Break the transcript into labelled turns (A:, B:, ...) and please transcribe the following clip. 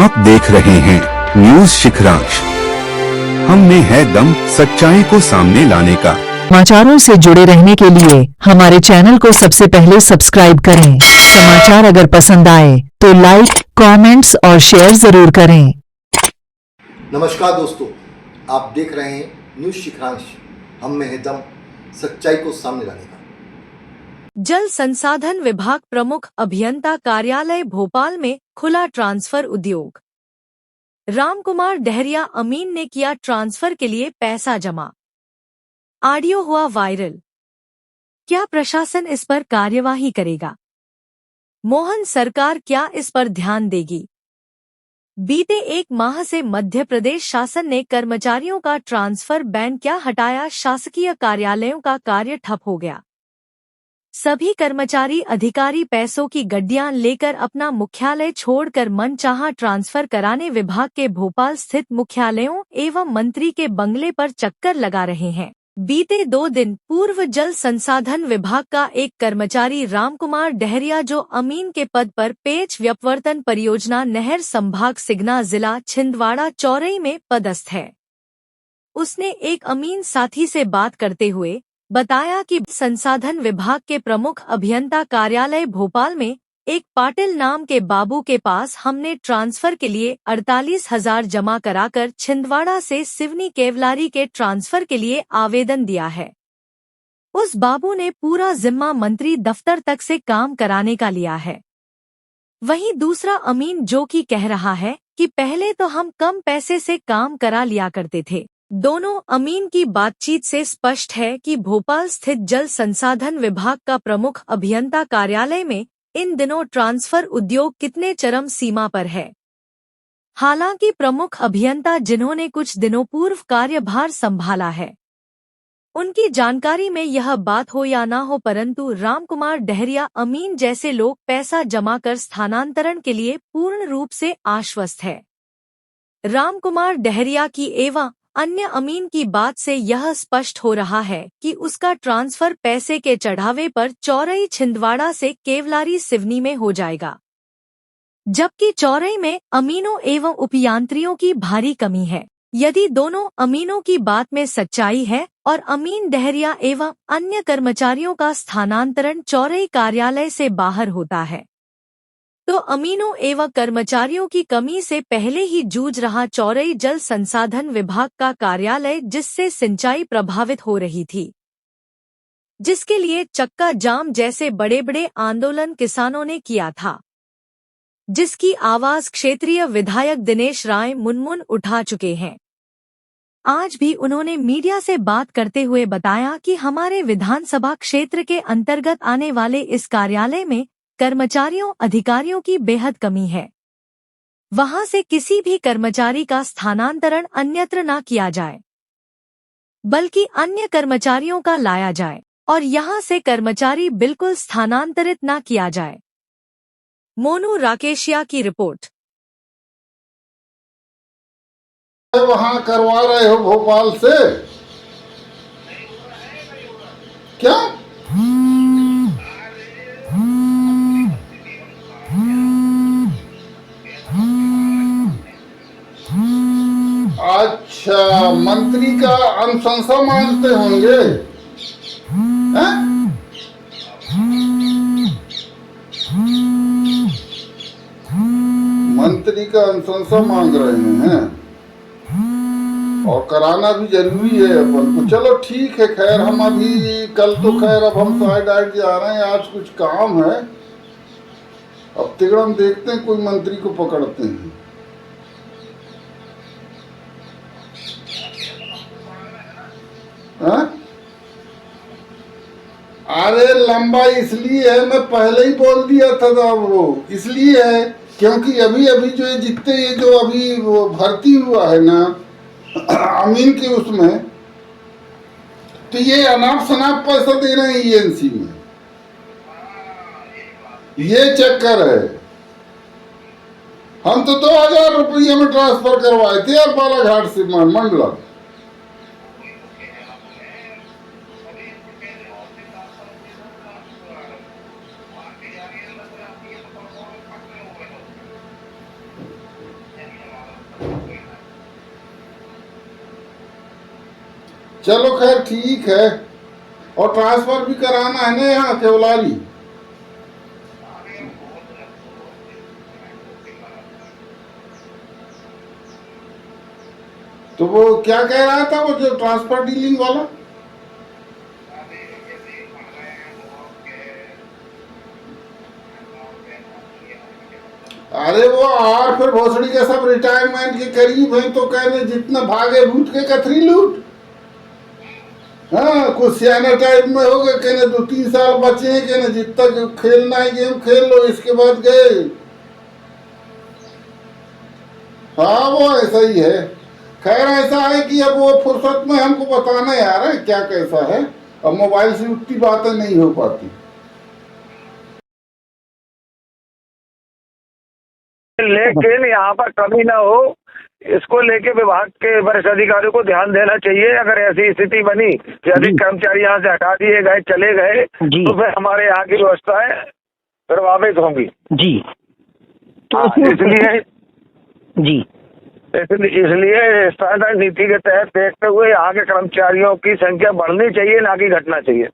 A: आप देख रहे हैं न्यूज शिखरांश। हम में है दम सच्चाई को सामने लाने का।
B: समाचारों से जुड़े रहने के लिए हमारे चैनल को सबसे पहले सब्सक्राइब करें। समाचार अगर पसंद आए तो लाइक, कमेंट्स और शेयर जरूर करें।
C: नमस्कार दोस्तों, आप देख रहे हैं न्यूज शिखरांश। हम में है दम सच्चाई को सामने लाने का।
D: जल संसाधन विभाग प्रमुख अभियंता कार्यालय भोपाल में खुला ट्रांसफर उद्योग। रामकुमार डहरिया अमीन ने किया ट्रांसफर के लिए पैसा जमा। ऑडियो हुआ वायरल। क्या प्रशासन इस पर कार्यवाही करेगा? मोहन सरकार क्या इस पर ध्यान देगी? बीते एक माह से मध्य प्रदेश शासन ने कर्मचारियों का ट्रांसफर बैन क्या हटाया। शासकीय कार्यालयों का कार्य ठप हो गया। सभी कर्मचारी अधिकारी पैसों की गड्डियां लेकर अपना मुख्यालय छोड़कर मनचाहा ट्रांसफर कराने विभाग के भोपाल स्थित मुख्यालयों एवं मंत्री के बंगले पर चक्कर लगा रहे हैं। बीते 2 दिन पूर्व जल संसाधन विभाग का एक कर्मचारी रामकुमार डहरिया, जो अमीन के पद पर पेच व्यपवर्तन परियोजना नहर संभाग सिगना जिला छिंदवाड़ा चौरई में पदस्थ है, उसने एक अमीन साथी से बात करते हुए बताया कि संसाधन विभाग के प्रमुख अभियंता कार्यालय भोपाल में एक पाटिल नाम के बाबू के पास हमने ट्रांसफर के लिए 48,000 जमा कराकर छिंदवाड़ा से सिवनी केवलारी के ट्रांसफर के लिए आवेदन दिया है। उस बाबू ने पूरा जिम्मा मंत्री दफ्तर तक से काम कराने का लिया है। वहीं दूसरा अमीन जो कि कह रहा है कि पहले तो हम कम पैसे से काम करा लिया करते थे। दोनों अमीन की बातचीत से स्पष्ट है कि भोपाल स्थित जल संसाधन विभाग का प्रमुख अभियंता कार्यालय में इन दिनों ट्रांसफर उद्योग कितने चरम सीमा पर है। हालांकि प्रमुख अभियंता जिन्होंने कुछ दिनों पूर्व कार्यभार संभाला है, उनकी जानकारी में यह बात हो या ना हो, परंतु रामकुमार डहरिया अमीन जैसे लोग पैसा जमा कर स्थानांतरण के लिए पूर्ण रूप से आश्वस्त है। रामकुमार डहरिया की एवं अन्य अमीन की बात से यह स्पष्ट हो रहा है कि उसका ट्रांसफर पैसे के चढ़ावे पर चौरई छिंदवाड़ा से केवलारी सिवनी में हो जाएगा, जबकि चौरई में अमीनों एवं उपयांत्रियों की भारी कमी है। यदि दोनों अमीनों की बात में सच्चाई है और अमीन डहरिया एवं अन्य कर्मचारियों का स्थानांतरण चौरई कार्यालय से बाहर होता है, तो अमीनों एवं कर्मचारियों की कमी से पहले ही जूझ रहा चौरई जल संसाधन विभाग का कार्यालय, जिससे सिंचाई प्रभावित हो रही थी, जिसके लिए चक्का जाम जैसे बड़े बड़े आंदोलन किसानों ने किया था, जिसकी आवाज क्षेत्रीय विधायक दिनेश राय मुनमुन उठा चुके हैं। आज भी उन्होंने मीडिया से बात करते हुए बताया कि हमारे विधानसभा क्षेत्र के अंतर्गत आने वाले इस कार्यालय में कर्मचारियों अधिकारियों की बेहद कमी है। वहां से किसी भी कर्मचारी का स्थानांतरण अन्यत्र न किया जाए, बल्कि अन्य कर्मचारियों का लाया जाए और यहां से कर्मचारी बिल्कुल स्थानांतरित न किया जाए। मोनू राकेशिया की रिपोर्ट।
E: वहां करवा रहे हो भोपाल से क्या? अच्छा, मंत्री का अनुशंसा मांगते होंगे, हैं? मंत्री का अनुशंसा मांग रहे हैं और कराना भी जरूरी है अपन को। चलो ठीक है, खैर हम अभी कल तो खैर अब हम साइड आइड जा रहे हैं, आज कुछ काम है। अब तिगड़म देखते हैं, कोई मंत्री को पकड़ते हैं। हाँ? अरे लंबा इसलिए है, मैं पहले ही बोल दिया था वो इसलिए है क्योंकि अभी अभी जो ये जितने ये जो अभी वो भर्ती हुआ है ना अमीन के उसमें, तो ये अनाप शनाप पैसा दे रहे हैं ईएनसी में, ये चक्कर है। हम तो 2,000 रुपये में ट्रांसफर करवाए थे यार बालाघाट से मंडला। चलो खैर ठीक है। और ट्रांसफर भी कराना है ना यहाँ केवलारी। तो वो क्या कह रहा था वो जो ट्रांसफर डीलिंग वाला? अरे वो और फिर भोसड़ी के सब रिटायरमेंट के करीब हैं तो कहने जितना भागे भूत के कथरी लूट। हाँ कुछ सियाना टाइप में हो गए, कहने 2-3 साल बचे हैं, कहने जितना जो खेलना है गेम खेल लो, इसके बाद गए। हाँ वो ऐसा ही है। खैर ऐसा है कि अब वो फुर्सत में हमको बताना यार है क्या कैसा है, अब मोबाइल से उतनी बातें नहीं हो पाती।
F: लेकिन यहाँ पर कमी ना हो, इसको लेके विभाग के वरिष्ठ अधिकारियों को ध्यान देना चाहिए। अगर ऐसी स्थिति बनी कि अधिक कर्मचारी यहाँ से हटा दिए गए, चले गए, तो फिर हमारे यहाँ की व्यवस्थाएं प्रभावित होंगी
G: जी। तो
F: इसलिए
G: जी
F: इसलिए स्टैंडर्ड नीति के तहत देखते हुए यहाँ के कर्मचारियों की संख्या बढ़नी चाहिए, ना कि घटना चाहिए।